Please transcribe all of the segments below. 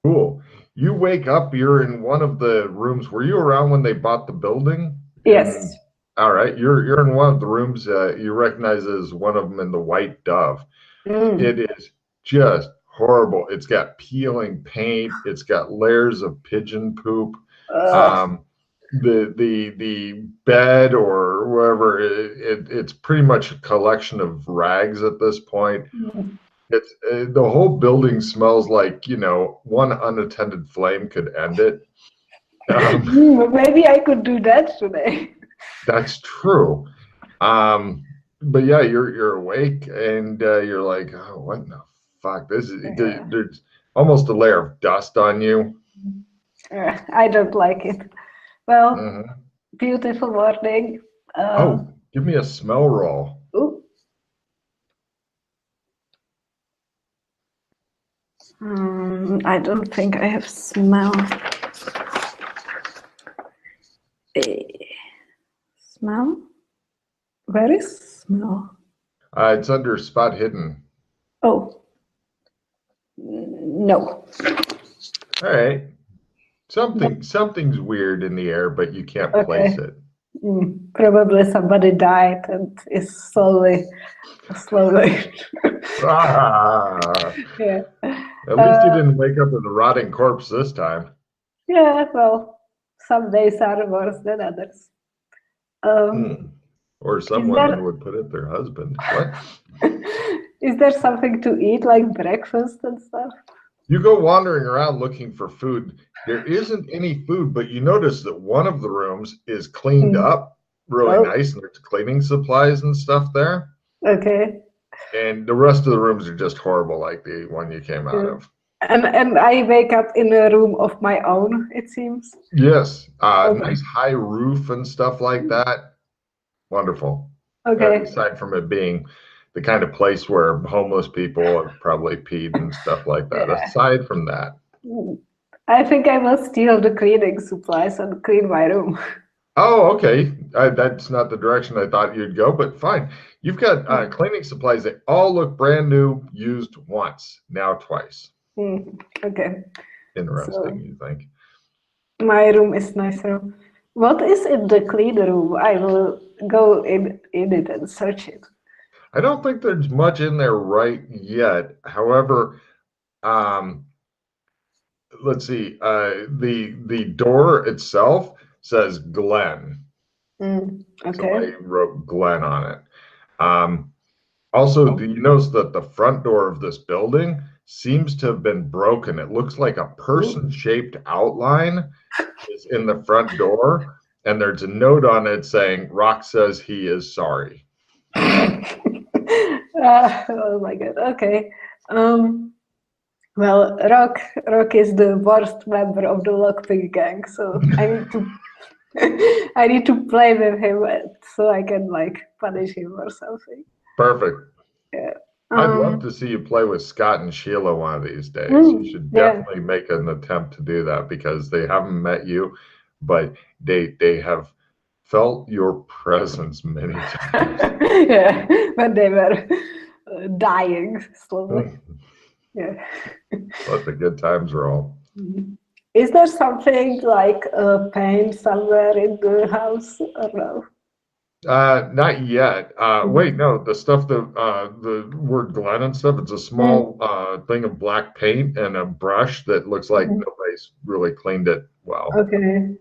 Cool. You wake up, you're in one of the rooms. Were you around when they bought the building? Yes. All right, you're in one of the rooms. You recognize as one of them in the White Dove. Mm. It is just horrible. It's got peeling paint. It's got layers of pigeon poop. Ugh. Um, the bed or wherever it's pretty much a collection of rags at this point. Mm. It's the whole building smells like one unattended flame could end it. Um, Maybe I could do that today. that's true. But yeah, you're awake and you're like, oh, what in the fuck? This is Yeah. there's almost a layer of dust on you. I don't like it. Well, Hmm. beautiful morning. Uh, Oh, give me a smell roll. ooh, I don't think I have smell. Eh, Smell? Where is smell? It's under spot hidden. Oh, no. All right. Something's weird in the air, but you can't place Okay. it. Probably somebody died and is slowly. Ah, Yeah. at least you Uh, didn't wake up with a rotting corpse this time. yeah, well, some days are worse than others. Um, Hmm. Or some is women there would put it their husband. What? is there something to eat like breakfast and stuff? You go wandering around looking for food. There isn't any food, but you notice that one of the rooms is cleaned Mm. up really Oh, nice and there's cleaning supplies and stuff there. okay. And the rest of the rooms are just horrible, like the one you came out Yeah. of. And I wake up in a room of my own, it seems. Yes, Okay. nice high roof and stuff like that. Wonderful. Okay. Aside from it being the kind of place where homeless people have probably peed and stuff like that. Yeah. Aside from that, I think I will steal the cleaning supplies and clean my room. oh, okay. That's not the direction I thought you'd go, but fine. You've got cleaning supplies that all look brand new, used once, now twice. Okay. Interesting, So you think? my room is nicer. What is in the clean room? I will go in it and search it. I don't think there's much in there right yet. However, um, let's see. The door itself says Glen, so Okay. I wrote Glen on it. Um, Also, do you notice that the front door of this building seems to have been broken? It looks like a Ooh. person-shaped outline is in the front door, and there's a note on it saying, Rock says he is sorry. Oh my god. Okay. Um, well, Rock is the worst member of the lockpick gang, so I need to I need to play with him so I can like punish him or something. Perfect. Yeah. I'd love Um, to see you play with Scott and Sheila one of these days. You should yeah. definitely make an attempt to do that because they haven't met you, but they have felt your presence many times. Yeah, when they were dying slowly. Yeah. Let the good times roll. Mhm. Is there something like a paint somewhere in the house or no? Not yet. Wait, Mhm. no, the stuff that the word Glen and stuff, it's a Mm, small thing of black paint and a brush that looks like mhm. nobody's really cleaned it well. Okay.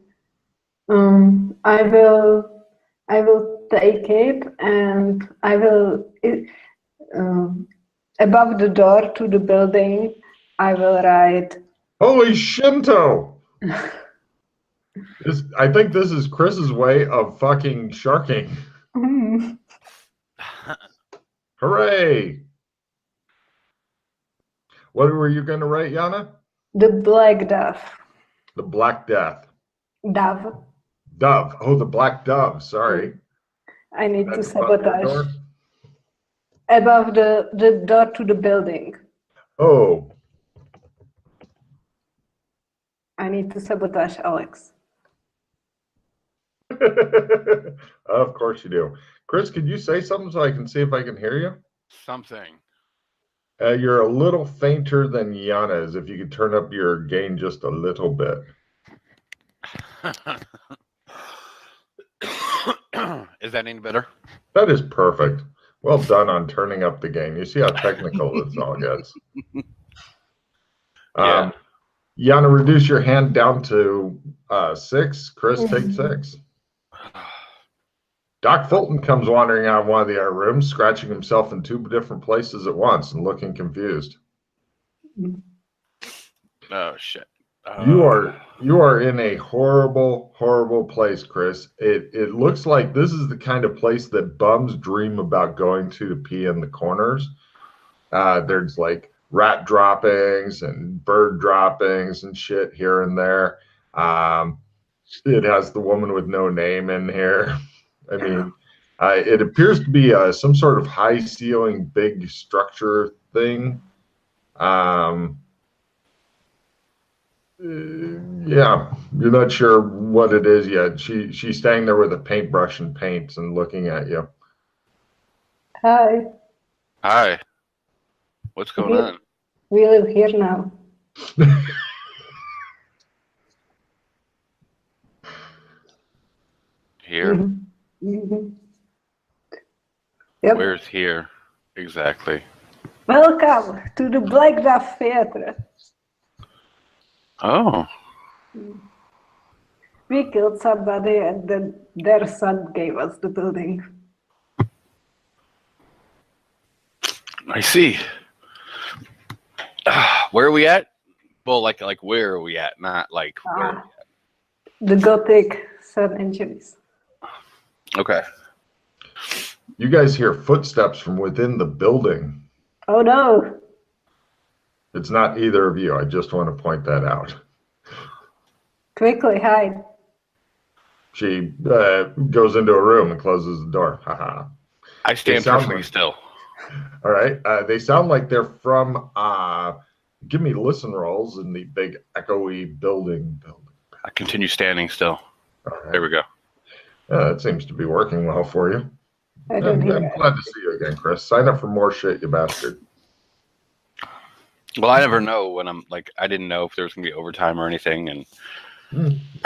I will take it and um, above the door to the building, I will write. Holy Shinto! I think this is Chris's way of fucking sharking. Mm, Hooray! What were you going to write, Yana? the black dove. The Black Death. Dove. Dove. Oh, the Black Dove. Sorry. Mm. I need to That's above your sabotage door? above the door to the building. Oh, I need to sabotage Alex. of course you do. Chris, could you say something so I can see if I can hear you? Something. You're a little fainter than Yana is. If you could turn up your gain just a little bit. Is that any better? That is perfect. Well done on turning up the gain. You see how technical this all gets. Yeah. Yana, reduce your hand down to 6. Chris, take 6. Doc Fulton comes wandering out of one of the other rooms, scratching himself in 2 different places at once and looking confused. Oh shit. You are in a horrible, horrible place, Chris. It looks like this is the kind of place that bums dream about going to pee in the corners. There's like rat droppings and bird droppings and shit here and there. It has the woman with no name in here. I mean, it appears to be some sort of high ceiling, big structure thing. Yeah, you're not sure what it is yet. She's standing there with a paintbrush and paints and looking at you. Hi. Hi. What's going on? We live here now. Here? Mm-hmm. Yep. Where's here? Exactly. Welcome to the Blackjack Theater. Oh. We killed somebody and then their son gave us the building. I see. Where are we at? Well, like where are we at? Not like where are we at? The Gothic St. Angeles. Okay. You guys hear footsteps from within the building. Oh no. It's not either of you. I just want to point that out. Quickly hide. She goes into a room and closes the door. Haha. I stand perfectly still. All right. They sound like they're from, give me listen rolls in the big echoey building. I continue standing still. All right. There we go. That seems to be working well for you. I'm glad to see you again, Chris. Sign up for more shit, you bastard. Well, I never know when I'm like, I didn't know if there was going to be overtime or anything. And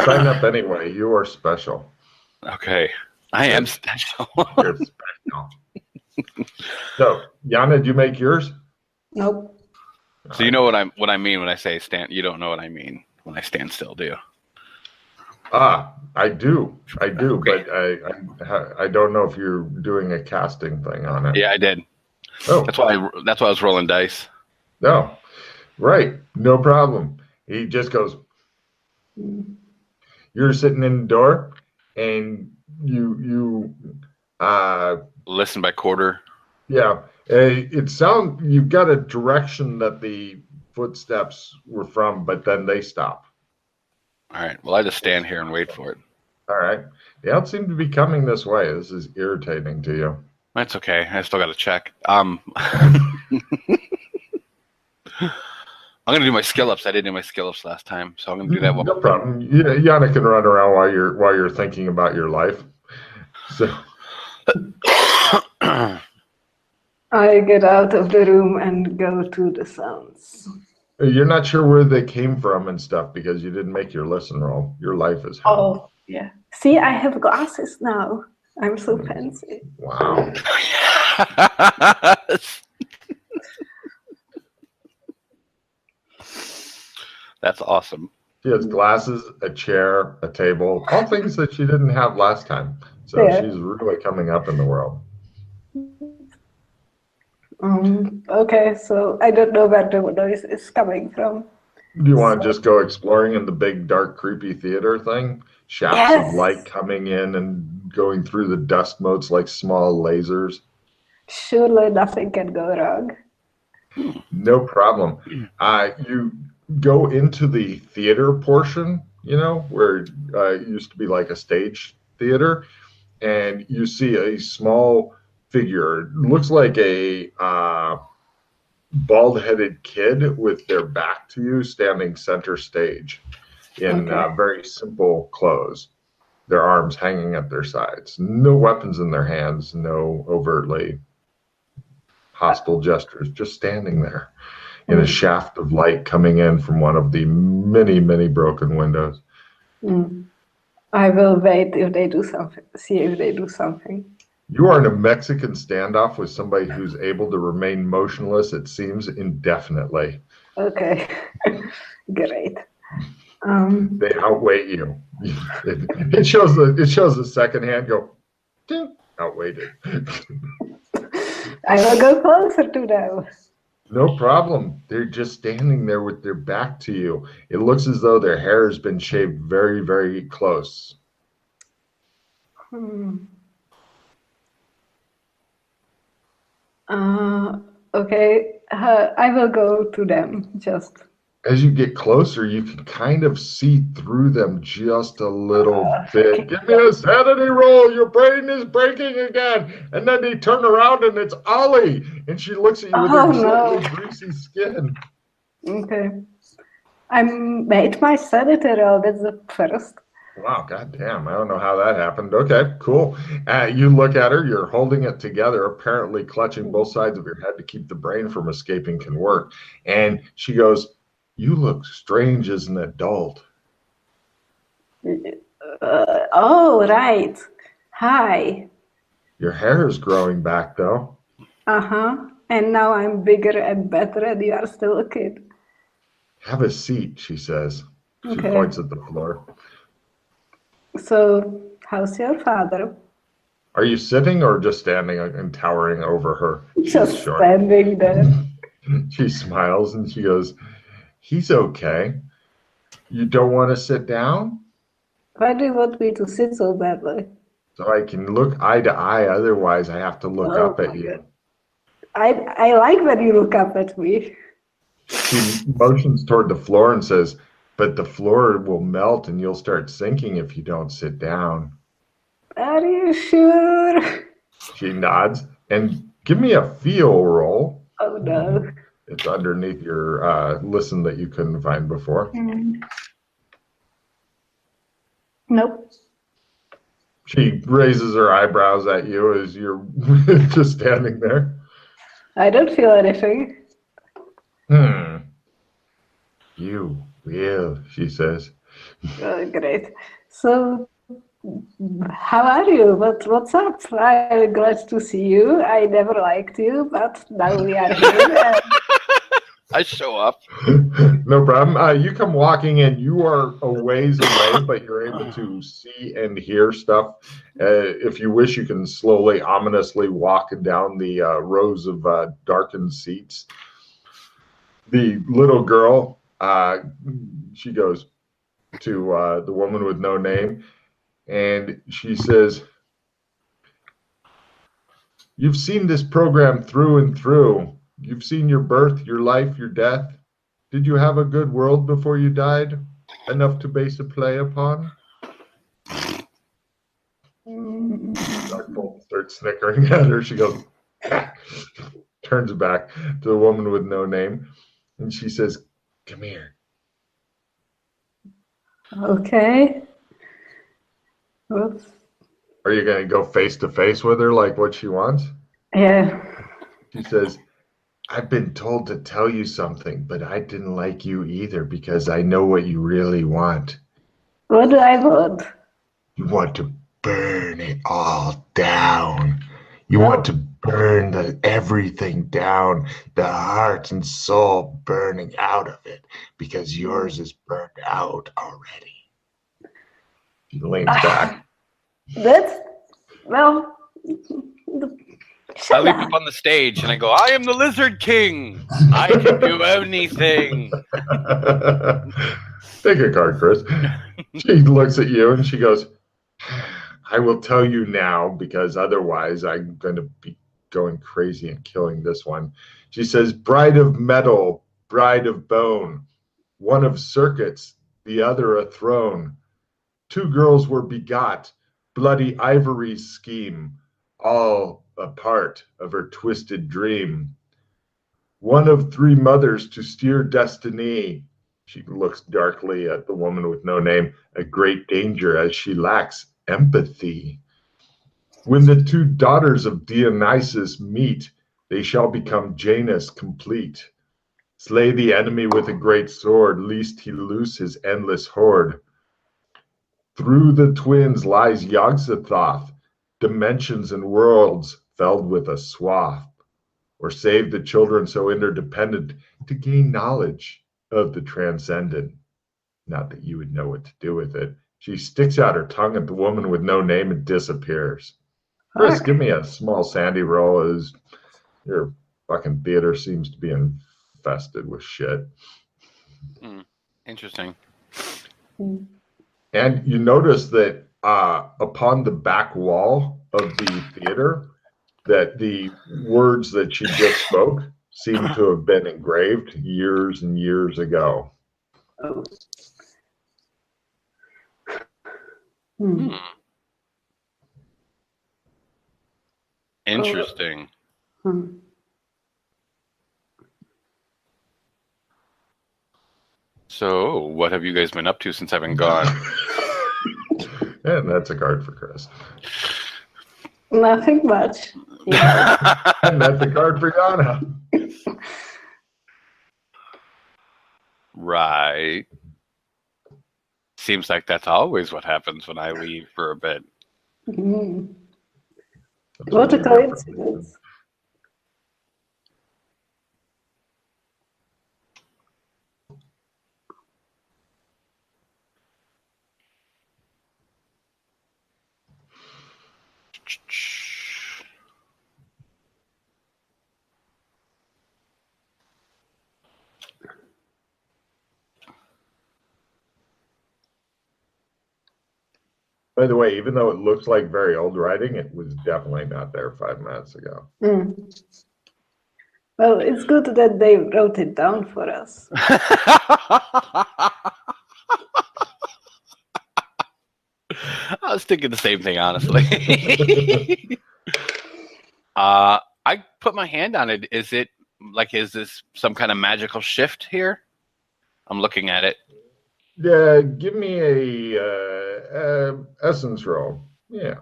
sign up anyway. You are special. Okay. I am special. You're special. So, Yana, did you make yours? Nope. So you know what I mean when I say stand. You don't know what I mean when I stand still, do you? I do, Okay. but I don't know if you're doing a casting thing on it. Yeah, I did. Oh, That's why I was rolling dice. No, right, no problem. He just goes. You're sitting in the door, and you Listen by quarter. Yeah, you've got a direction that the footsteps were from, but then they stop. All right. Well, I just stand here and wait for it. All right. They don't seem to be coming this way. This is irritating to you. That's okay. I still got to check. I'm gonna do my skill ups. I didn't do my skill ups last time, so I'm gonna do that one. No problem. Yeah, Yana can run around while you're thinking about your life. So I get out of the room and go to the sounds. you're not sure where they came from and stuff because you didn't make your listen roll. Your life is hell. Oh, yeah. See, I have glasses now. I'm so fancy. Wow. That's awesome. She has glasses, a chair, a table, all things that she didn't have last time. So Yeah. she's really coming up in the world. Okay, so I don't know where the noise is coming from. Do you want to just go exploring in the big, dark, creepy theater thing? Shafts Yes. of light coming in and going through the dust motes like small lasers. Surely nothing can go wrong. No problem. You go into the theater portion, where it used to be like a stage theater, and you see a small figure. It looks like a bald-headed kid with their back to you, standing center stage in very simple clothes. Their arms hanging at their sides. No weapons in their hands. No overtly hostile gestures, just standing there in a shaft of light coming in from one of the many, many broken windows. I will wait if they do something, see if they do something. You are in a Mexican standoff with somebody who's able to remain motionless, it seems, indefinitely. Okay, great. They outweigh you. It shows the second hand go, ding, outweighed. I will go closer to them. No problem. They're just standing there with their back to you. It looks as though their hair has been shaved very, very close. Okay, I will go to them just. As you get closer, you can kind of see through them just a little bit. Give me a sanity roll. Your brain is breaking again. And then they turn around and it's Ollie. And she looks at you with her slightly greasy skin. Okay. I made my sanity roll. That's the first. Wow, goddamn. I don't know how that happened. Okay, cool. You look at her. You're holding it together, apparently clutching both sides of your head to keep the brain from escaping can work. And she goes, "You look strange as an adult." Oh, right. Hi. Your hair is growing back, though. And now I'm bigger and better, and you are still a kid. Have a seat, she says. She points at the floor. So, how's your father? Are you sitting or just standing and towering over her? Just standing there. She smiles and she goes, "He's okay. You don't want to sit down?" Why do you want me to sit so badly? So I can look eye to eye, otherwise I have to look up at you. I like when you look up at me. She motions toward the floor and says, "But the floor will melt and you'll start sinking if you don't sit down." Are you sure? She nods. And give me a feel roll. Oh no. It's underneath your listen that you couldn't find before. Nope. She raises her eyebrows at you as you're just standing there. I don't feel anything. You will, she says. Oh, great. So, how are you? What's up? I'm glad to see you. I never liked you, but now we are here. I show up. No problem. You come walking in. You are a ways away, but you're able to see and hear stuff. If you wish, you can slowly, ominously walk down the rows of darkened seats. The little girl, she goes to the woman with no name, and she says, "You've seen this program through and through. You've seen your birth, your life, your death. Did you have a good world before you died? Enough to base a play upon?" Darkbolt starts snickering at her. She goes, turns back to the woman with no name, and she says, "Come here." Okay. Oops. Are you going to go face to face with her like what she wants? Yeah. She says, "I've been told to tell you something, but I didn't like you either because I know what you really want." What do I want? You want to burn it all down. You want to burn everything down, the heart and soul burning out of it, because yours is burned out already. He leans back. That's, well, I leap up on the stage and I go, "I am the Lizard King. I can do anything." Take a card, Chris. She looks at you and she goes, "I will tell you now because otherwise I'm going to be going crazy and killing this one." She says, "Bride of metal, bride of bone, one of circuits, the other a throne. Two girls were begot, bloody ivory's scheme, all a part of her twisted dream. One of three mothers to steer destiny." She looks darkly at the woman with no name. "A great danger as she lacks empathy. When the two daughters of Dionysus meet, they shall become Janus complete. Slay the enemy with a great sword, lest he loose his endless horde. Through the twins lies Yog-Sothoth, dimensions and worlds felled with a swath, or save the children so interdependent to gain knowledge of the transcendent. Not that you would know what to do with it. She sticks out her tongue at the woman with no name and disappears. Chris, give me a small sandy roll as your fucking theater seems to be infested with shit. Interesting. And you notice that upon the back wall of the theater, that the words that she just spoke seem to have been engraved years and years ago. Oh. Interesting. So, what have you guys been up to since I've been gone? And that's a card for Chris. Nothing much. And that's a card for Yana. Right. Seems like that's always what happens when I leave for a bit. What a coincidence. By the way, even though it looks like very old writing, it was definitely not there 5 minutes ago. Well, it's good that they wrote it down for us. I was thinking the same thing, honestly. I put my hand on it. Is this some kind of magical shift here? I'm looking at it. Yeah, give me a essence roll. Yeah.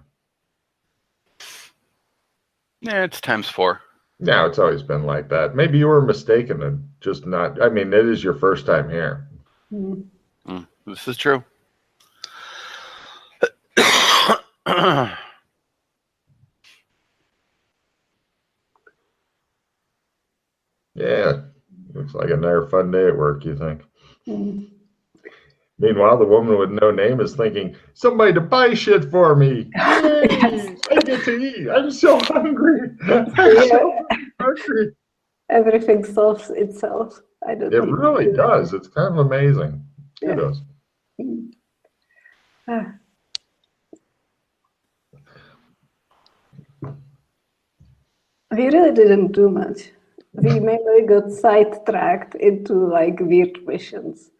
Yeah, it's ×4. No, it's always been like that. Maybe you were mistaken and just not. I mean, it is your first time here. This is true. Yeah, looks like another fun day at work, you think. Meanwhile, the woman with no name is thinking, somebody to buy shit for me. Yay! Yes. I get to eat. I'm so hungry. I'm so hungry. Everything solves itself. I don't It really does. It's kind of amazing. Yeah. Kudos. We really didn't do much. We mainly got sidetracked into like weird missions.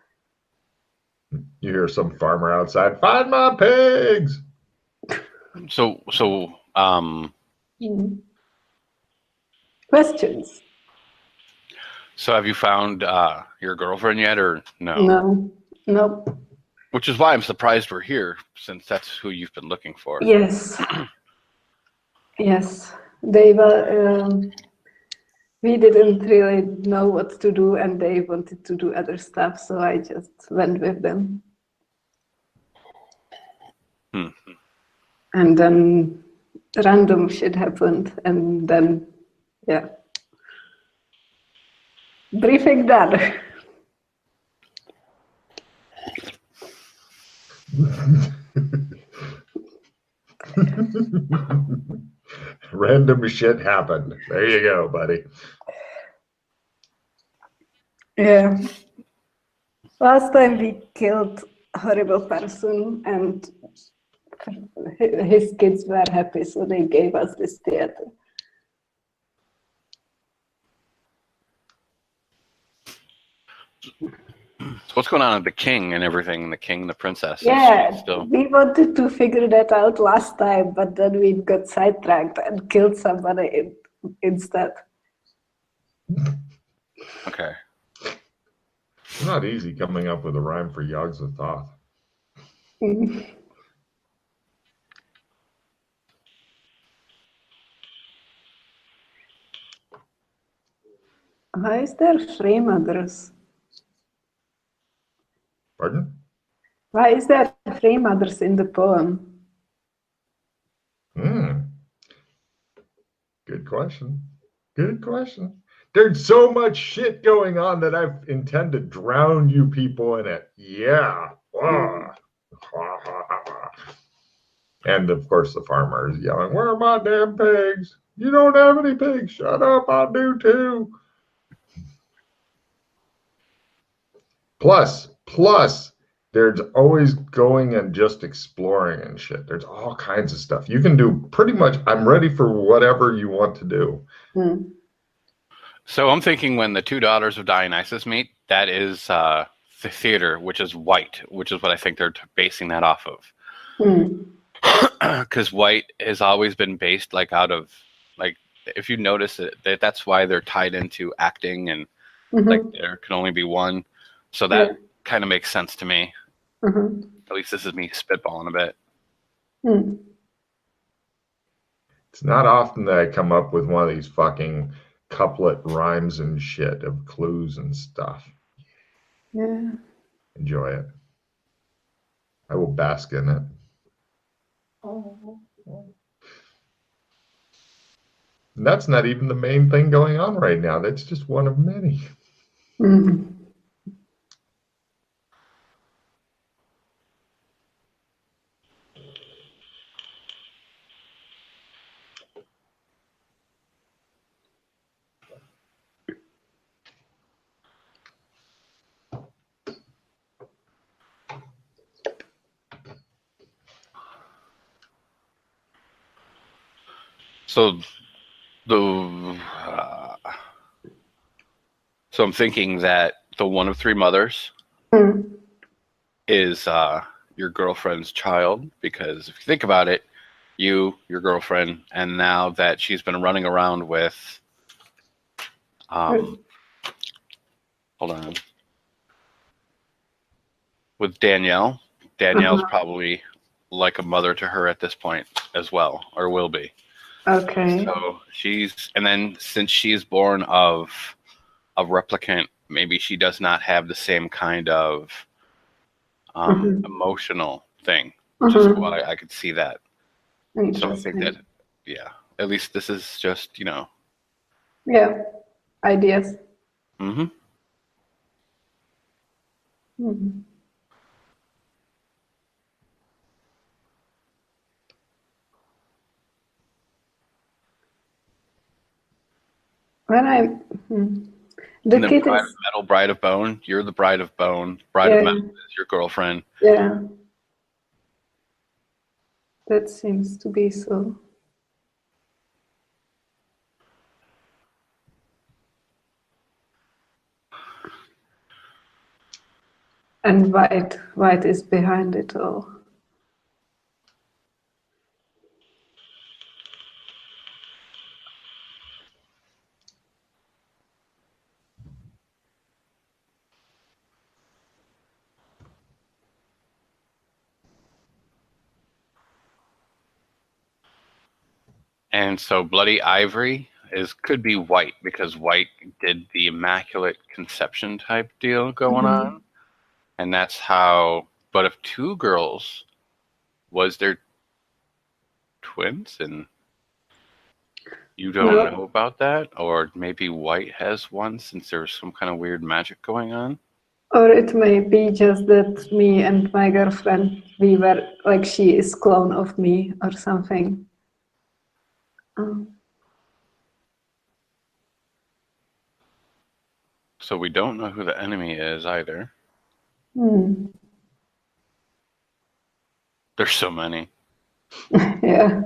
You hear some farmer outside, find my pigs. So, Questions? So have you found your girlfriend yet, or no? No. Nope. Which is why I'm surprised we're here, since that's who you've been looking for. Yes. Yes. They were. We didn't really know what to do, and they wanted to do other stuff, so I just went with them. And then random shit happened, and then, yeah. Briefing done. Random shit happened. There you go, buddy. Yeah. Last time we killed a horrible person, and his kids were happy, so they gave us this theater. So what's going on with the king and everything? The king, the princess. Yeah, Still... we wanted to figure that out last time, but then we got sidetracked and killed somebody instead. Okay. It's not easy coming up with a rhyme for Yog-Sothoth. Why is there three mothers? Pardon? Why is there three mothers in the poem? Good question. Good question. There's so much shit going on that I intend to drown you people in it. Yeah. And of course, the farmer is yelling, "Where are my damn pigs? You don't have any pigs. Shut up. I do too." Plus, there's always going and just exploring and shit. There's all kinds of stuff. You can do pretty much, I'm ready for whatever you want to do. So I'm thinking when the two daughters of Dionysus meet, that is the theater, which is white, which is what I think they're basing that off of. Because white has always been based like out of, like, if you notice it, that's why they're tied into acting and like there can only be one. So that kind of makes sense to me. At least this is me spitballing a bit. It's not often that I come up with one of these fucking couplet rhymes and shit of clues and stuff. Yeah. Enjoy it. I will bask in it. And that's not even the main thing going on right now. That's just one of many. So so I'm thinking that the one of three mothers is your girlfriend's child, because if you think about it, your girlfriend, and now that she's been running around with hold on, with Danielle's probably like a mother to her at this point as well, or will be. Okay. So and then since she's born of a replicant, maybe she does not have the same kind of emotional thing, which is why I could see that. So I think that, at least this is just, Yeah, ideas. When the kid bride of metal, bride of bone. You're the bride of bone. Bride of metal is your girlfriend. Yeah. That seems to be so. And white is behind it all. And so Bloody Ivory could be white, because white did the Immaculate Conception type deal going on. And that's how, but if two girls, was there twins and you don't know about that? Or maybe white has one since there's some kind of weird magic going on? Or it may be just that me and my girlfriend, we were like, she is clone of me or something. So we don't know who the enemy is either. There's so many. Yeah.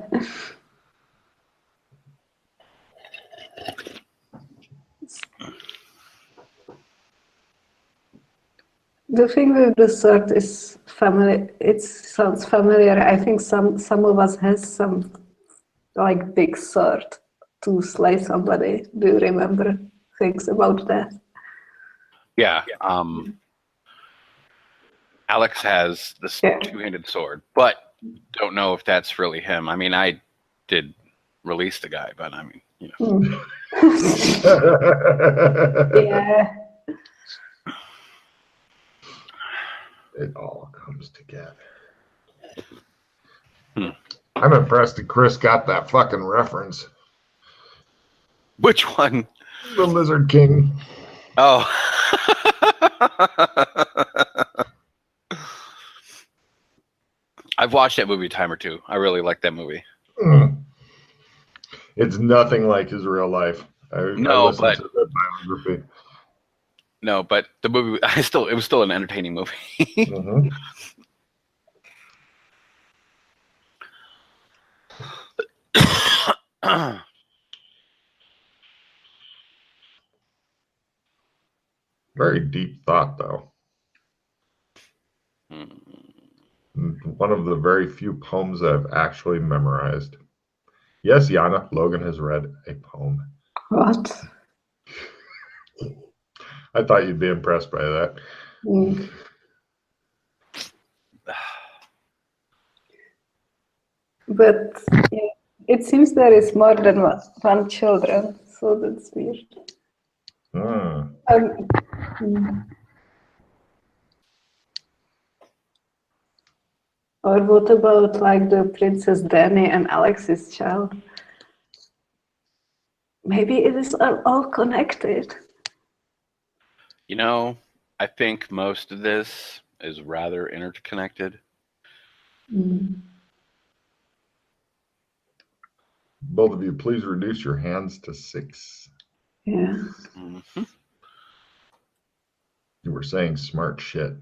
The thing with the sword is family. It sounds familiar. I think some of us has some like big sword to slay somebody. Do you remember things about that? Yeah. Alex has this two-handed sword, but don't know if that's really him. I mean, I did release the guy, but I mean, Yeah. It all comes together. I'm impressed that Chris got that fucking reference. Which one? The Lizard King. Oh. I've watched that movie a time or two. I really like that movie. It's nothing like his real life. I listened to the biography. No, but the movie, it was still an entertaining movie. Mm-hmm. Very deep thought, though. One of the very few poems I've actually memorized. Yes, Yana, Logan has read a poem. What? I thought you'd be impressed by that. But yeah, it seems there is more than one children, so that's weird. Or what about like the Princess Danny and Alex's child? Maybe it is all connected. You know, I think most of this is rather interconnected. Both of you, please reduce your hands to 6. Yeah. Mm-hmm. You were saying smart shit.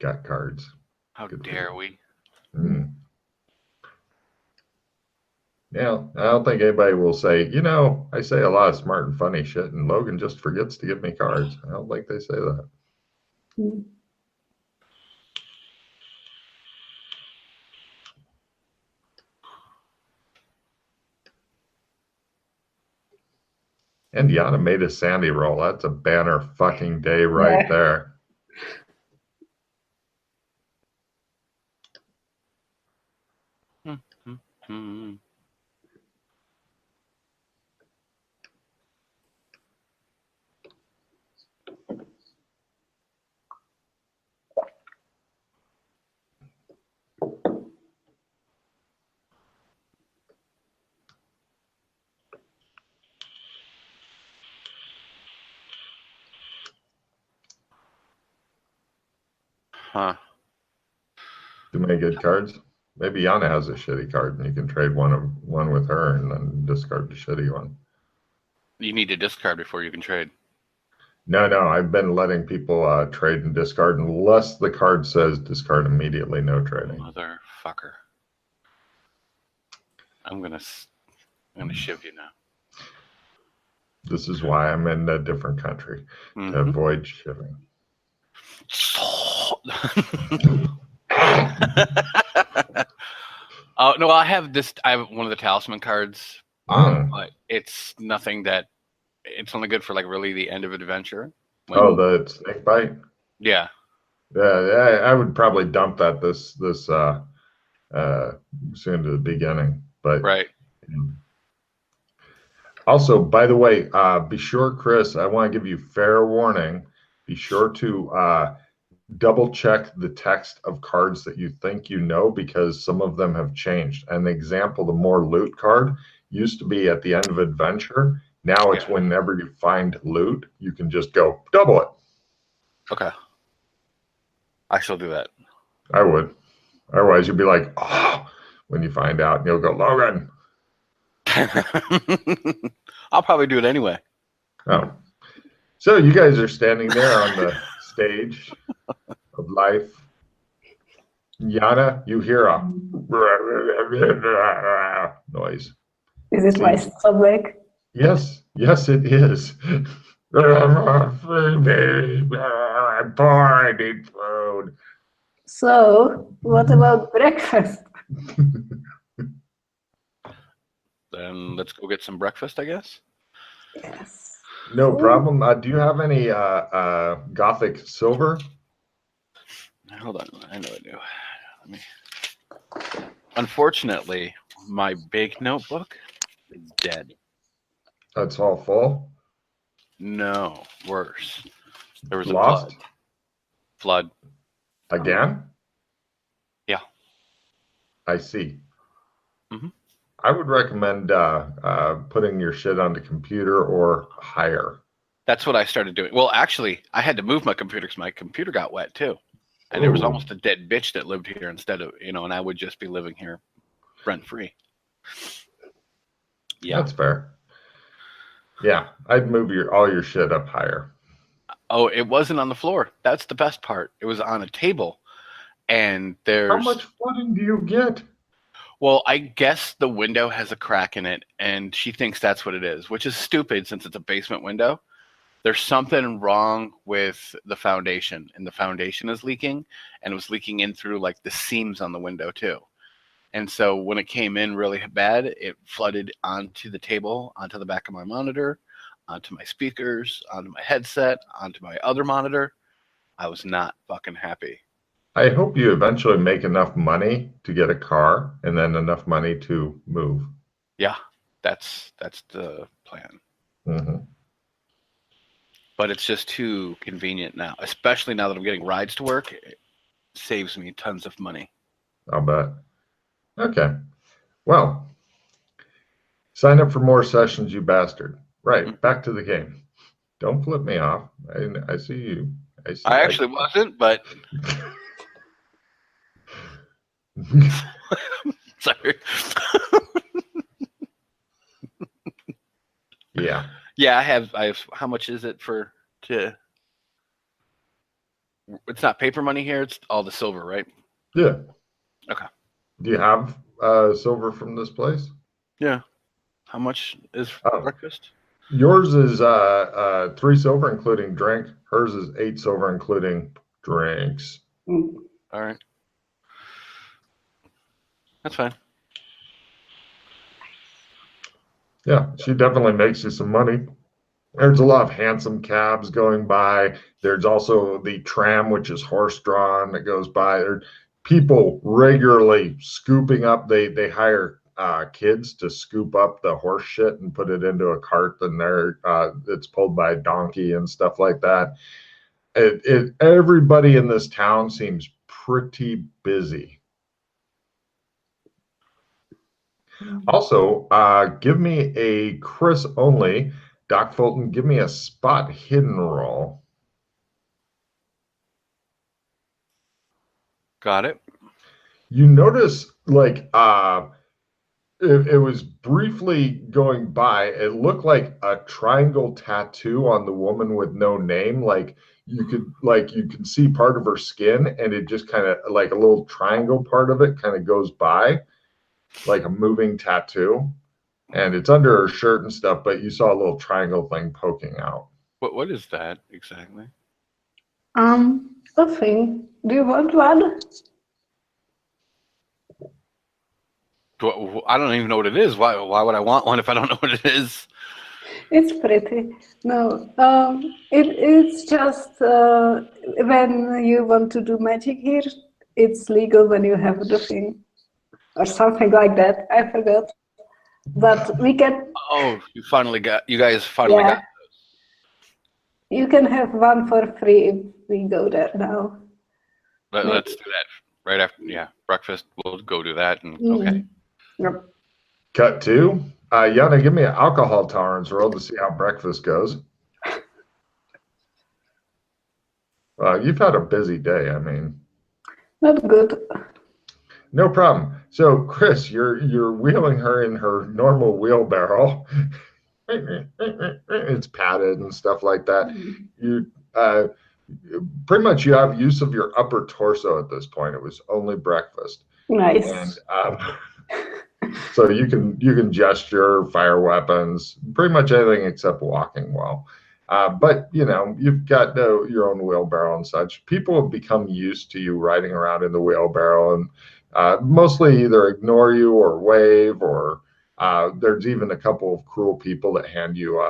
Got cards. How dare we? Yeah, I don't think anybody will say, I say a lot of smart and funny shit, and Logan just forgets to give me cards. I don't think they say that. And Yana made a Sandy roll. That's a banner fucking day right there. Huh. Too many good cards. Maybe Yana has a shitty card, and you can trade one with her, and then discard the shitty one. You need to discard before you can trade. No, I've been letting people trade and discard unless the card says discard immediately, no trading. Motherfucker. I'm gonna shiv you now. This is why I'm in a different country, to avoid shiving. Oh no, I have one of the talisman cards, but it's nothing that. It's only good for like really the end of an adventure. The snake bite. Yeah. Yeah, I would probably dump that this soon to the beginning, but right. Also, by the way, be sure, Chris, I want to give you fair warning. Be sure to double check the text of cards that you think you know, because some of them have changed. An example, the more loot card used to be at the end of adventure. Now it's whenever you find loot, you can just go double it. Okay. I shall do that. I would. Otherwise, you'll be like, oh, when you find out, and you'll go, Logan. I'll probably do it anyway. Oh. So you guys are standing there on the stage of life. Yana, you hear a noise. Is it my stomach? Yes, it is. I'm poor, I need food. So, what about breakfast? Then let's go get some breakfast, I guess. Yes. No problem. Do you have any Gothic silver? Hold on, I know I do. Let me. Unfortunately, my big notebook is dead. That's all full. No, worse. There was a Lost flood. again. Yeah. I see. Mhm. I would recommend putting your shit on the computer or higher. That's what I started doing. Well, actually, I had to move my computer because my computer got wet too, and there was Ooh. almost a dead bitch that lived here instead of and I would just be living here rent free. Yeah. That's fair. Yeah, I'd move all your shit up higher. Oh, it wasn't on the floor. That's the best part. It was on a table, and How there's much flooding do you get? well, I guess the window has a crack in it, and she thinks that's what it is, which is stupid since it's a basement window. There's something wrong with the foundation, and the foundation is leaking, and it was leaking in through like the seams on the window too. And so when it came in really bad, it flooded onto the table, onto the back of my monitor, onto my speakers, onto my headset, onto my other monitor. I was not fucking happy. I hope you eventually make enough money to get a car and then enough money to move. Yeah, that's the plan. Mm-hmm. But it's just too convenient now, especially now that I'm getting rides to work. It saves me tons of money. I'll bet. Okay. Well, sign up for more sessions, you bastard. Right. Back to the game. Don't flip me off. I see you. I actually wasn't, but sorry. Yeah. Yeah, I have. How much is it to? It's not paper money here. It's all the silver, right? Yeah. Okay. Do you have silver from this place? Yeah. How much is breakfast? Yours is 3 silver including drink. Hers is 8 silver including drinks. All right. That's fine. Yeah, she definitely makes you some money. There's a lot of handsome cabs going by. There's also the tram, which is horse-drawn, that goes by. There are people regularly scooping up. They hire kids to scoop up the horse shit and put it into a cart, and it's pulled by a donkey and stuff like that. Everybody in this town seems pretty busy. Also, give me a Chris only. Doc Fulton, give me a spot hidden roll. Got it. You notice, like, it was briefly going by. It looked like a triangle tattoo on the woman with no name. Like you could see part of her skin, and it just kind of like a little triangle part of it kind of goes by, like a moving tattoo. And it's under her shirt and stuff, but you saw a little triangle thing poking out. What is that exactly? Nothing. Do you want one? I don't even know what it is. Why would I want one if I don't know what it is? It's pretty. No, it's just when you want to do magic here, it's legal when you have the thing or something like that. I forgot, but we can. Oh, you guys finally got. You can have one for free if we go there now. Let's do that right after. Yeah, breakfast. We'll go do that. And okay. Yep. Cut 2. Yana, give me an alcohol tolerance roll to see how breakfast goes. You've had a busy day. I mean, Not good. no problem. So, Chris, you're wheeling her in her normal wheelbarrow. It's padded and stuff like that. You pretty much you have use of your upper torso at this point. It was only breakfast. Nice. And so you can gesture, fire weapons, pretty much anything except walking well. But you've got your own wheelbarrow and such. People have become used to you riding around in the wheelbarrow and mostly either ignore you or wave, or there's even a couple of cruel people that hand you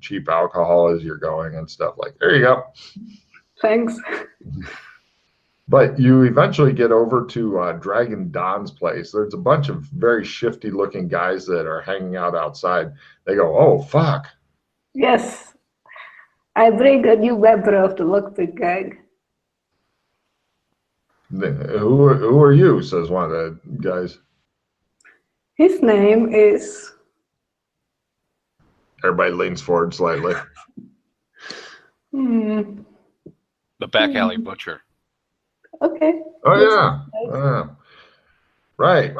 cheap alcohol as you're going and stuff like, there you go. Thanks. But you eventually get over to Dragon Don's place. There's a bunch of very shifty looking guys that are hanging out outside. They go, "Oh, fuck." Yes, I bring a new member of the lockpick gang. Who are you? Says one of the guys. His name is... Everybody leans forward slightly. Hmm, The back alley butcher. okay. Oh, That's yeah. nice. Right.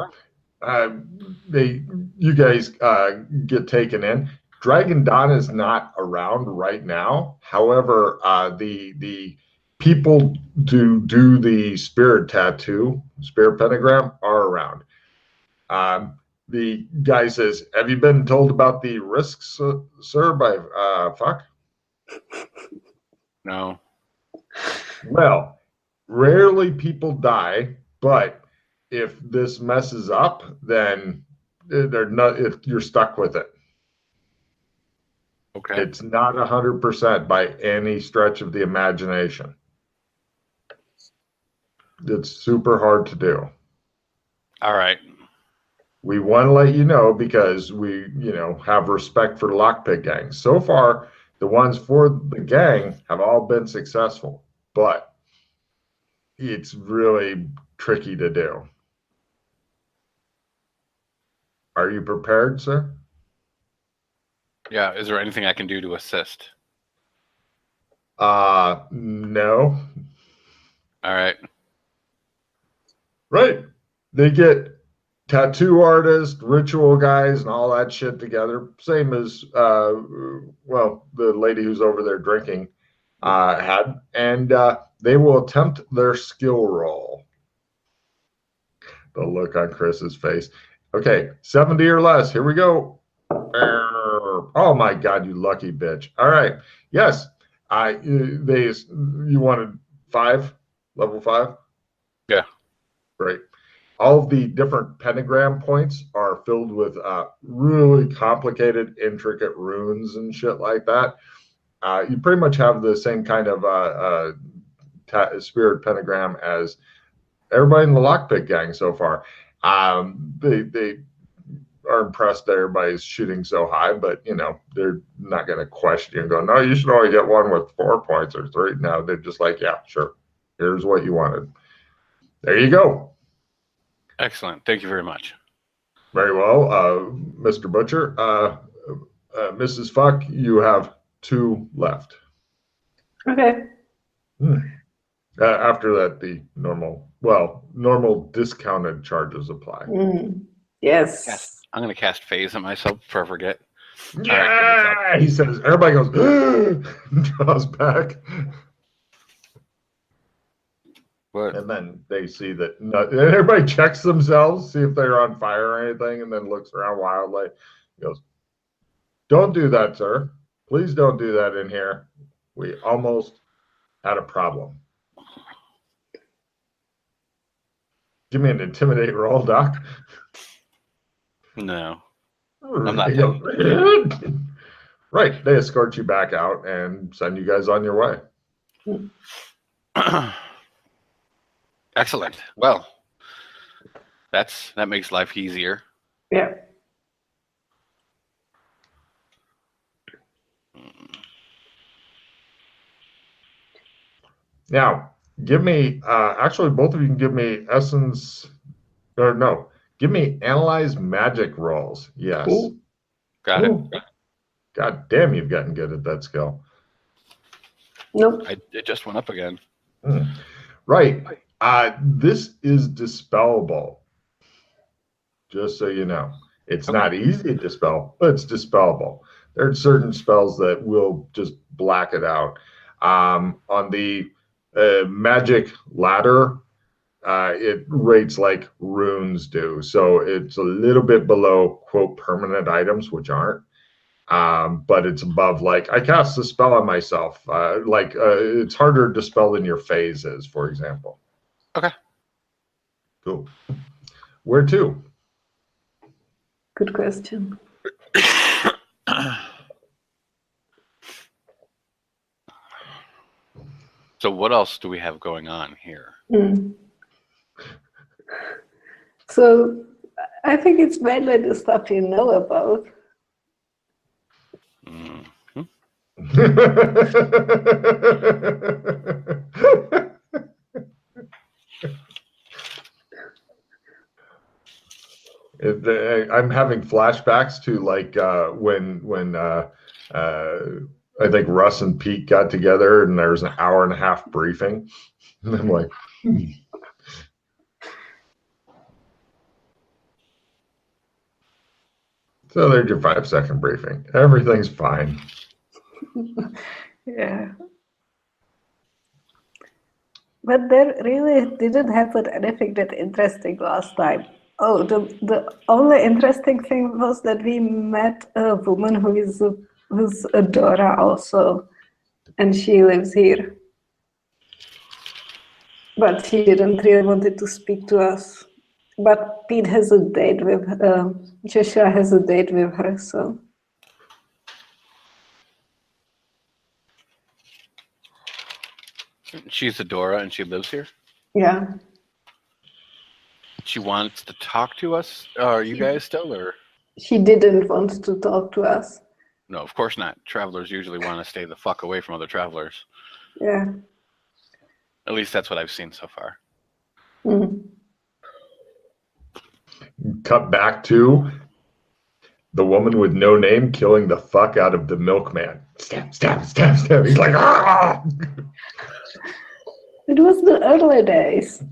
You guys get taken in. Dragon Don is not around right now. However, the people do the spirit tattoo, spirit pentagram are around. The guy says, "Have you been told about the risks, sir, by fuck?" No. Well, rarely people die, but if this messes up, then they're not. You're stuck with it. Okay. It's not 100% by any stretch of the imagination. It's super hard to do. All right. We want to let you know because we, have respect for lockpick gangs. So far, the ones for the gang have all been successful, but it's really tricky to do. Are you prepared, sir? Yeah. Is there anything I can do to assist? No. All right. Right. They get tattoo artists, ritual guys, and all that shit together. Same as, the lady who's over there drinking had. And they will attempt their skill roll. The look on Chris's face. Okay, 70 or less. Here we go. Oh my God, you lucky bitch. All right. Yes. You wanted 5, level 5? Yeah. Great. All of the different pentagram points are filled with really complicated, intricate runes and shit like that. You pretty much have the same kind of spirit pentagram as everybody in the lockpick gang so far. They are impressed that everybody's shooting so high, but they're not going to question you and go, "No, you should only get one with 4 points or 3." No, they're just like, "Yeah, sure. Here's what you wanted. There you go." Excellent. Thank you very much. Very well, Mr. Butcher. Mrs. Fuck, you have 2 left. Okay. After that, the normal discounted charges apply. Yes. I'm going to cast phase on myself before I forget. Yeah, right, he says. Everybody goes, draws back. What? And then they see that everybody checks themselves, see if they're on fire or anything, and then looks around wildly. He goes, "Don't do that, sir. Please don't do that in here. We almost had a problem." Give me an intimidate roll, Doc. No. I'm not. Right. They escort you back out and send you guys on your way. Excellent. Well, that makes life easier. Yeah. Now, give me, actually, both of you can give me essence, or no, give me analyze magic rolls. Yes. Ooh. Got Ooh. it. God damn, you've gotten good at that skill. Nope. It just went up again. Right. This is dispellable. Just so you know. It's not easy to dispel, but it's dispellable. There are certain spells that will just black it out. On the magic ladder, it rates like runes do. So it's a little bit below, quote, permanent items, which aren't. But it's above, like, I cast a spell on myself. It's harder to dispel than your phase is, for example. Okay. Cool. Where to? Good question. So what else do we have going on here? So I think it's mainly the stuff you know about. I'm having flashbacks to like when I think Russ and Pete got together and there was an hour and a half briefing. And I'm like, So there's your 5-second briefing. Everything's fine. Yeah. But there really didn't happen anything that interesting last time. Oh, the only interesting thing was that we met a woman who's a Dora also, and she lives here. But she didn't really wanted to speak to us. But Pete has a date with Joshua has a date with her, so. She's Adora and she lives here? Yeah. She wants to talk to us? Are you guys still, or? She didn't want to talk to us. No, of course not. Travelers usually want to stay the fuck away from other travelers. Yeah. At least that's what I've seen so far. Cut back to the woman with no name killing the fuck out of the milkman. Stab, stab, stab, stab. He's like, ah! It was the early days.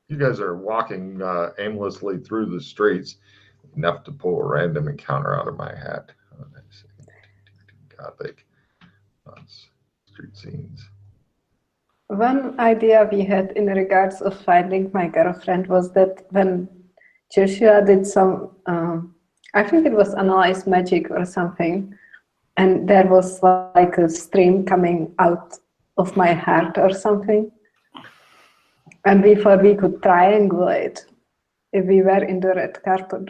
You guys are walking aimlessly through the streets, enough to pull a random encounter out of my hat. Gothic street scenes. One idea we had in regards of finding my girlfriend was that when Joshua did some, I think it was analyze magic or something, and there was like a stream coming out of my heart or something. And we thought we could triangulate if we were in the red carpet,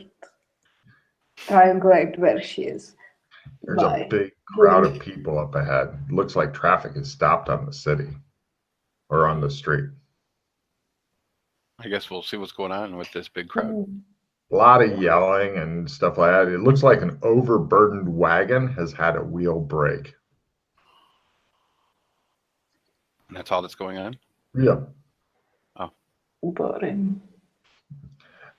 triangulate where she is. There's a big crowd of people up ahead. Looks like traffic is stopped on the city or on the street. I guess we'll see what's going on with this big crowd. A lot of yelling and stuff like that. It looks like an overburdened wagon has had a wheel break. And that's all that's going on? Yeah. Oh. Boring.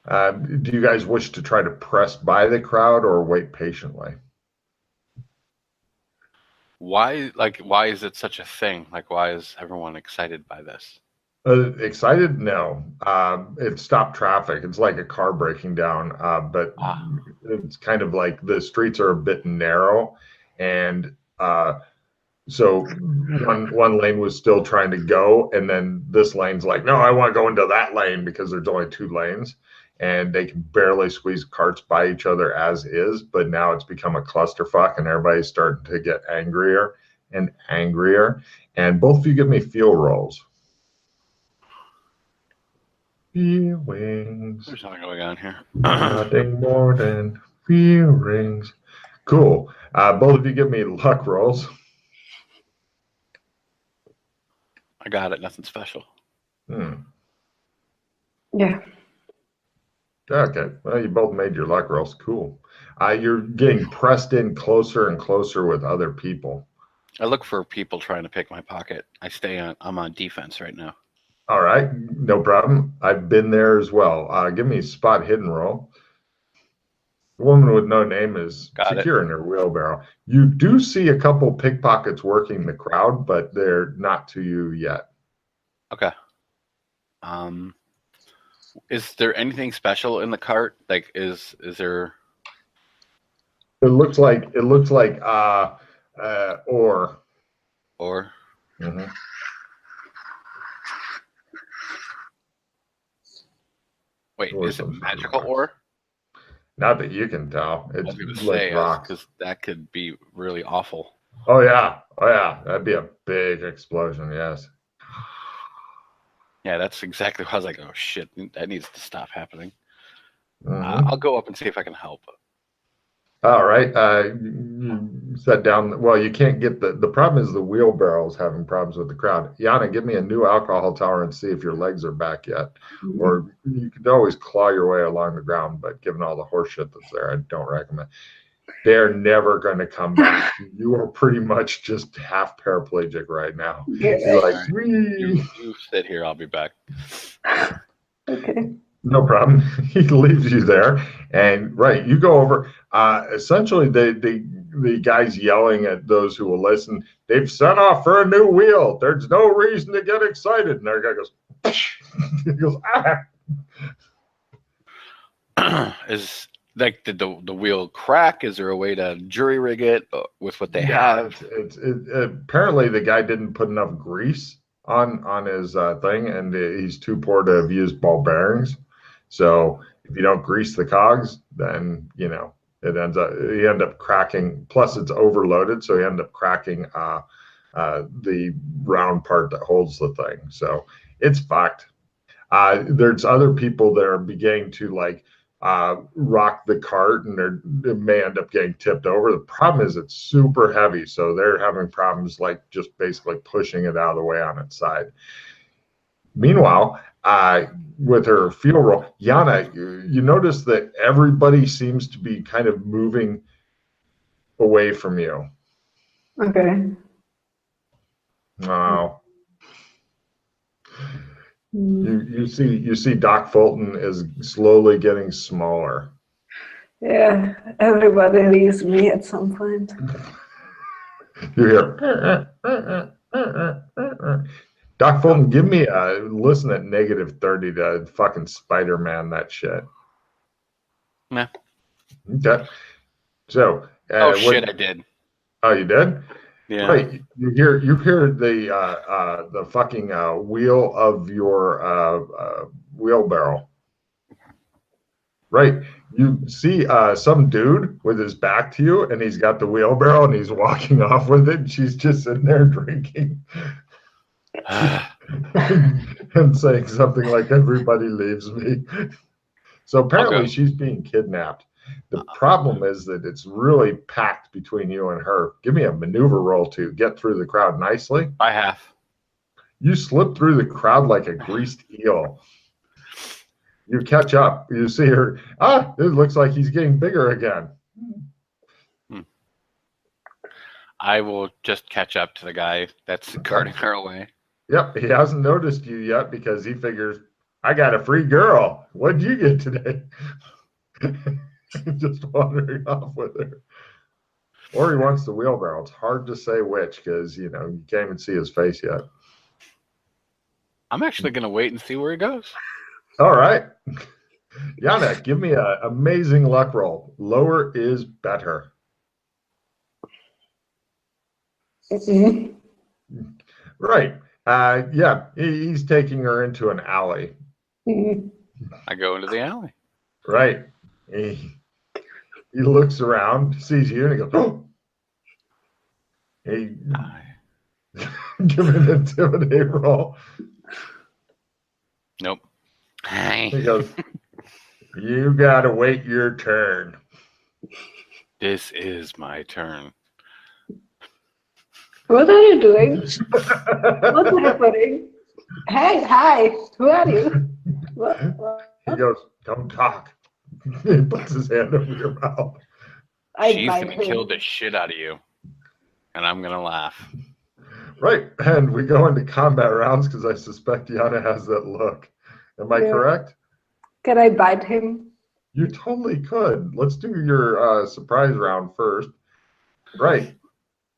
Do you guys wish to try to press by the crowd or wait patiently? Why is it such a thing? Like, why is everyone excited by this? Excited? No. It stopped traffic. It's like a car breaking down, but it's kind of like the streets are a bit narrow, and so one lane was still trying to go, and then this lane's like, no, I want to go into that lane because there's only 2 lanes, and they can barely squeeze carts by each other as is. But now it's become a clusterfuck, and everybody's starting to get angrier and angrier. And both of you give me feel rolls. Feelings. There's nothing going on here. Nothing more than feelings. Cool. Both of you give me luck rolls. I got it. Nothing special. Yeah. Okay. Well, you both made your luck rolls. Cool. You're getting pressed in closer and closer with other people. I look for people trying to pick my pocket. I'm on defense right now. All right, no problem. I've been there as well. Give me a spot hidden roll. The woman with no name is secure in her wheelbarrow. You do see a couple pickpockets working the crowd, but they're not to you yet. Okay. Is there anything special in the cart? Like, is there? It looks like ore. Ore. Mm-hmm. Wait, is it magical ore? Not that you can tell. It's like rocks. Because that could be really awful. Oh yeah, that'd be a big explosion. Yes. Yeah, that's exactly what I was like, oh shit, that needs to stop happening. Mhm. I'll go up and see if I can help. All right. You set down. Well, you can't get the problem is the wheelbarrow's having problems with the crowd. Yana, give me a new alcohol tower and see if your legs are back yet. Or you could always claw your way along the ground, but given all the horse shit that's there, I don't recommend. They're never going to come back. You are pretty much just half paraplegic right now. You're like, you sit here, I'll be back. Okay. no problem. He leaves you there, and right, you go over. Essentially, the guy's yelling at those who will listen. They've sent off for a new wheel. There's no reason to get excited. And their guy goes, he goes, ah. Is like did the wheel crack? Is there a way to jury rig it with what they have? Apparently the guy didn't put enough grease on his thing, and he's too poor to have used ball bearings. So if you don't grease the cogs, then you end up cracking. Plus, it's overloaded, so you end up cracking the round part that holds the thing. So it's fucked. There's other people that are beginning to rock the cart, and they may end up getting tipped over. The problem is it's super heavy, so they're having problems like just basically pushing it out of the way on its side. Meanwhile, with her fuel roll, Yana, you notice that everybody seems to be kind of moving away from you. Okay. Wow. You see Doc Fulton is slowly getting smaller. Yeah, everybody leaves me at some point. You hear Doc Fulton, give me a listen at -30 to fucking Spider-Man that shit. Nah. Okay. So Shit, I did. Oh, you did? Yeah. Right. You hear the fucking wheel of your wheelbarrow. Right. You see some dude with his back to you, and he's got the wheelbarrow, and he's walking off with it. And she's just sitting there drinking and saying something like, "Everybody leaves me." So apparently she's being kidnapped. The problem is that it's really packed between you and her. Give me a maneuver roll to get through the crowd nicely. I have. You slip through the crowd like a greased eel. You catch up. You see her. It looks like he's getting bigger again. I will just catch up to the guy that's guarding her away. Yep, he hasn't noticed you yet because he figures, I got a free girl. What'd you get today? Just wandering off with her. Or he wants the wheelbarrow. It's hard to say which because, you can't even see his face yet. I'm actually going to wait and see where he goes. All right. Yana, give me an amazing luck roll. Lower is better. Right. Yeah, he's taking her into an alley. I go into the alley. Right. He looks around, sees you, and he goes, oh! Hey, give me an intimidate roll. Nope. He goes, you got to wait your turn. This is my turn. What are you doing? What's happening? Hey, hi, who are you? What? He goes, don't talk. He puts his hand over your mouth. She's going to kill the shit out of you. And I'm going to laugh. Right. And we go into combat rounds because I suspect Yana has that look. Am I correct? Can I bite him? You totally could. Let's do your surprise round first. Right.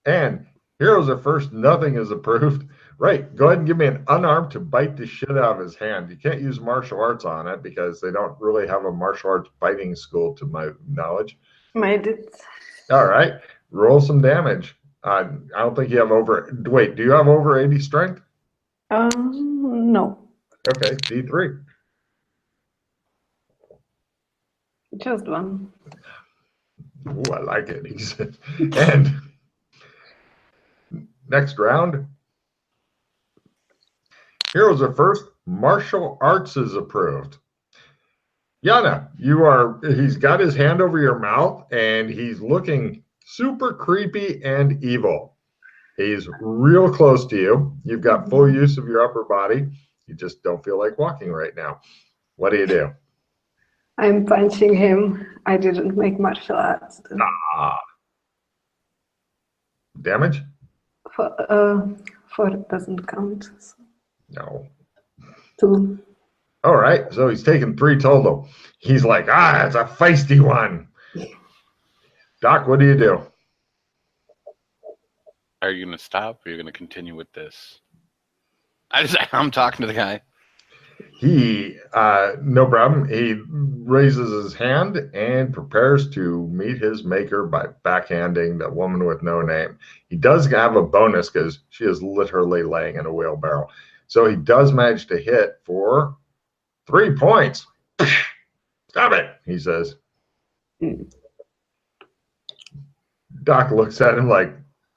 And heroes are first. Nothing is approved. Right. Go ahead and give me an unarmed to bite the shit out of his hand. You can't use martial arts on it because they don't really have a martial arts biting school to my knowledge. Made it. All right. Roll some damage. I don't think you have over. Wait, do you have over 80 strength? No. Okay. D3. Just one. Ooh, I like it. He said. And next round. Heroes are first. martial arts is approved. Yana, he's got his hand over your mouth and he's looking super creepy and evil. He's real close to you. You've got full use of your upper body. You just don't feel like walking right now. What do you do? I'm punching him. I didn't make martial arts. Damage? Four doesn't count. So. No. 2. All right, so he's taking 3 total. He's like, it's a feisty one. Doc, what do you do? Are you going to stop or are you going to continue with this? I'm talking to the guy. He, no problem. He raises his hand and prepares to meet his maker by backhanding the woman with no name. He does have a bonus because she is literally laying in a wheelbarrow. So he does manage to hit for 3 points. Stop it, he says. Doc looks at him like,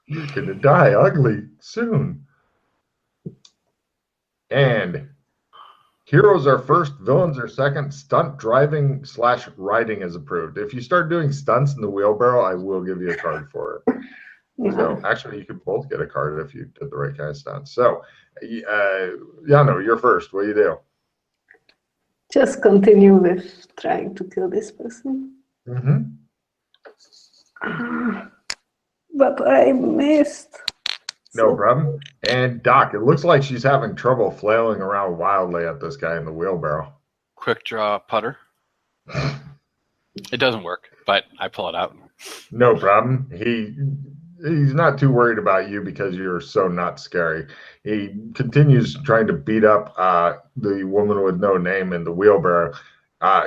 you're going to die ugly soon. And heroes are first, villains are second. Stunt driving / riding is approved. If you start doing stunts in the wheelbarrow, I will give you a card for it. So actually, you could both get a card if you did the right kind of stunts. So, Yano, you're first. What do you do? Just continue with trying to kill this person. But I missed. No problem. And Doc, it looks like she's having trouble flailing around wildly at this guy in the wheelbarrow. Quick draw putter. It doesn't work, but I pull it out. No problem. He's not too worried about you because you're so not scary. He continues trying to beat up the woman with no name in the wheelbarrow.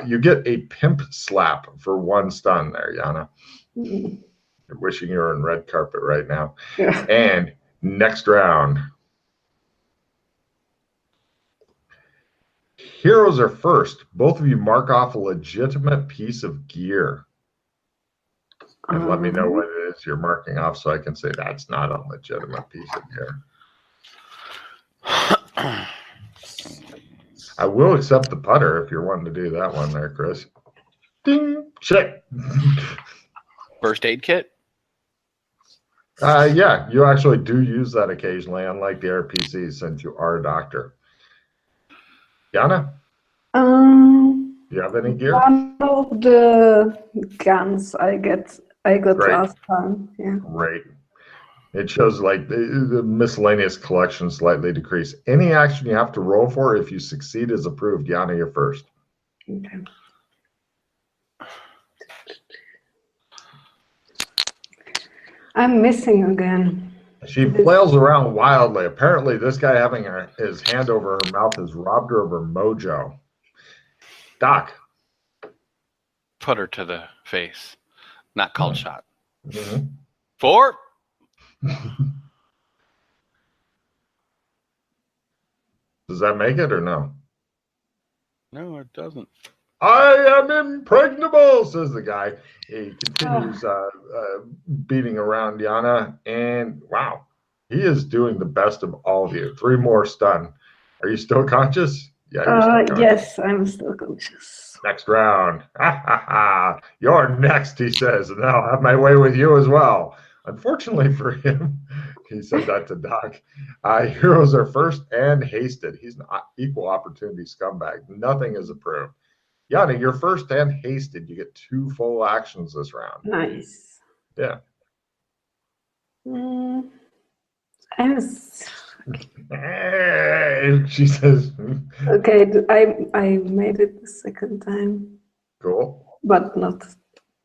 You get a pimp slap for 1 stun there, Yana. You're wishing you were in red carpet right now. Yeah. And next round. Heroes are first. Both of you mark off a legitimate piece of gear. And let me know what it is you're marking off so I can say that's not a legitimate piece of gear. I will accept the putter if you're wanting to do that one there, Chris. Ding, check. First aid kit? Yeah, you actually do use that occasionally, unlike the RPCs, since you are a doctor. Yana? Do you have any gear? One of the guns I got Great. last time. Yeah. Great. It shows like the miscellaneous collection slightly decreased. Any action you have to roll for, if you succeed, is approved. Yana, you're first. Okay. I'm missing again. She flails around wildly. Apparently, this guy having his hand over her mouth has robbed her of her mojo. Doc. Put her to the face. Not called shot. 4. Does that make it or no? No, it doesn't. I am impregnable, says the guy. He continues beating around Yana, and wow, he is doing the best of all of you. 3 more stun. Are you still conscious? Yeah, you're still conscious. Yes, I'm still conscious. Next round. You're next, he says, and I'll have my way with you as well. Unfortunately for him, he said that to Doc. Heroes are first and hasted. He's an equal opportunity scumbag. Nothing is approved. Yana, you're first and hasted. You get 2 full actions this round. Nice. Yeah. She says. Okay, I made it the second time. Cool. But not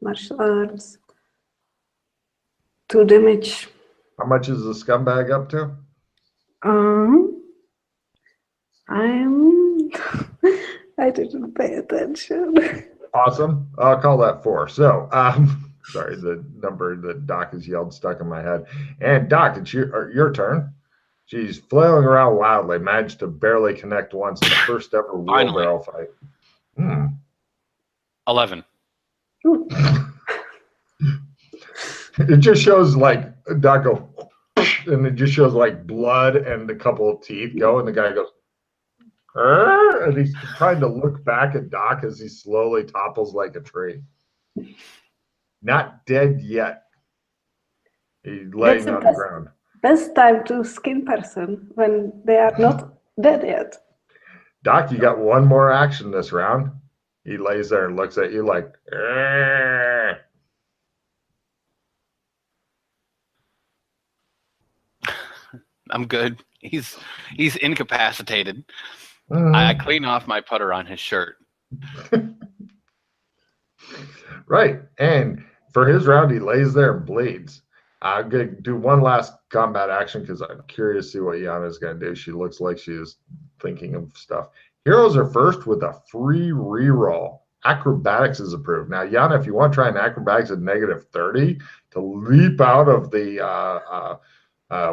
martial arts. 2 damage. How much is the scumbag up to? I didn't pay attention. Awesome. I'll call that 4. So, sorry, the number that Doc has yelled stuck in my head. And Doc, it's your turn. She's flailing around wildly, managed to barely connect once in the first ever wheelbarrow fight. 11. It just shows like Doc go, and it just shows like blood and a couple of teeth go, and the guy goes, And he's trying to look back at Doc as he slowly topples like a tree. Not dead yet. He's laying on the ground. Best time to skin person when they are not dead yet. Doc, you got one more action this round. He lays there and looks at you like, I'm good. He's incapacitated. I clean off my putter on his shirt. Right. And for his round, he lays there and bleeds. I'm going to do one last combat action because I'm curious to see what Yana's going to do. She looks like she is thinking of stuff. Heroes are first with a free reroll. Acrobatics is approved. Now, Yana, if you want to try an acrobatics at -30 to leap out of the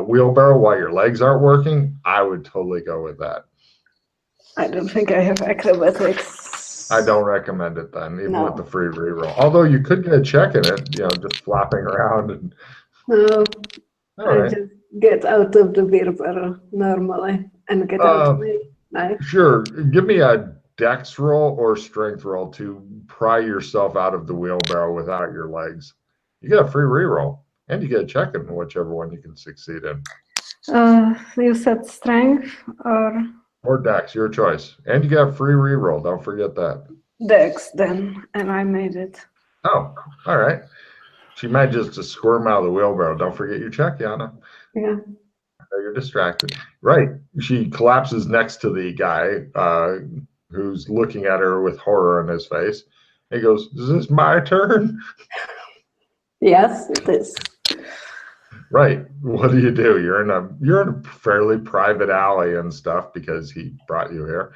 wheelbarrow while your legs aren't working, I would totally go with that. I don't think I have acrobatics. I don't recommend it then, even with the free reroll. Although you could get a check in it, just flopping around. And... No, I just get out of the wheelbarrow normally and get out of my knife. Sure. Give me a dex roll or strength roll to pry yourself out of the wheelbarrow without your legs. You get a free reroll, and you get a check in whichever one you can succeed in. You said strength or dex, your choice. And you get a free reroll. Don't forget that. Dex then, and I made it. Oh, all right. She might just squirm out of the wheelbarrow. Don't forget your check, Yana. Yeah. You're distracted. Right. She collapses next to the guy who's looking at her with horror on his face. He goes, "Is this my turn?" Yes, it is. Right. What do? You're in a fairly private alley and stuff because he brought you here.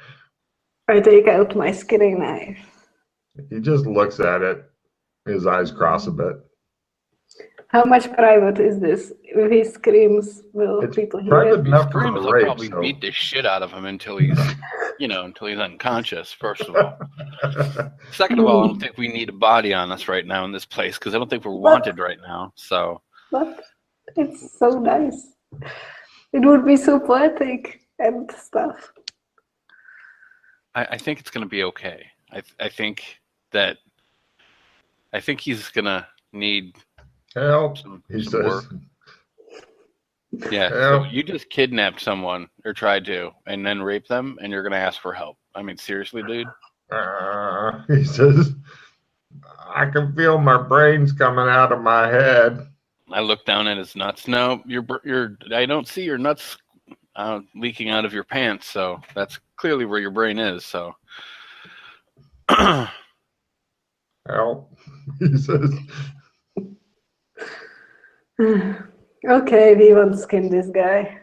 I take out my skinning knife. He just looks at it. His eyes cross a bit. How much private is this? If he screams, will people hear it? Enough for the rape, probably beat the shit out of him until he's, until he's unconscious, first of all. Second of all, I don't think we need a body on us right now in this place because I don't think we're wanted right now. So. But it's so nice. It would be so poetic and stuff. I think it's going to be okay. I think he's going to need help. He says. Work. Yeah, so you just kidnapped someone or tried to, and then rape them, and you're going to ask for help. I mean, seriously, dude? He says, I can feel my brains coming out of my head. I look down at his nuts. No, I don't see your nuts leaking out of your pants, so that's clearly where your brain is, so. Help, he says. Okay, we won't skin this guy.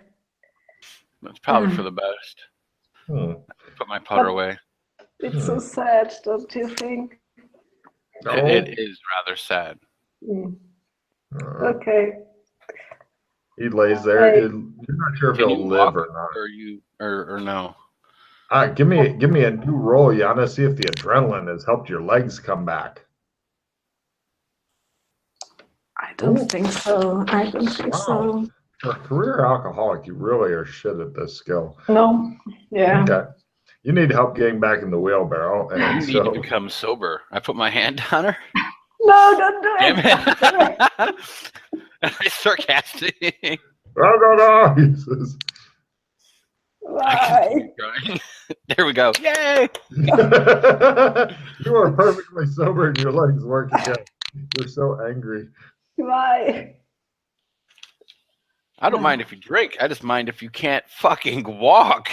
That's probably for the best. Put my putter away. It's so sad, don't you think? It is rather sad. Okay. He lays there. You're not sure if he'll live or not. Or no. Give me a new roll, Yana. See if the adrenaline has helped your legs come back. I don't think so. So. For a career alcoholic, you really are shit at this skill. No. Yeah. Okay. You need help getting back in the wheelbarrow. And you need to become sober. I put my hand on her. No, don't do it. Damn it. It's sarcastic. No. He says. Why? There we go. Yay! You are perfectly sober and your legs work again. You're so angry. Why? I don't mind if you drink. I just mind if you can't fucking walk.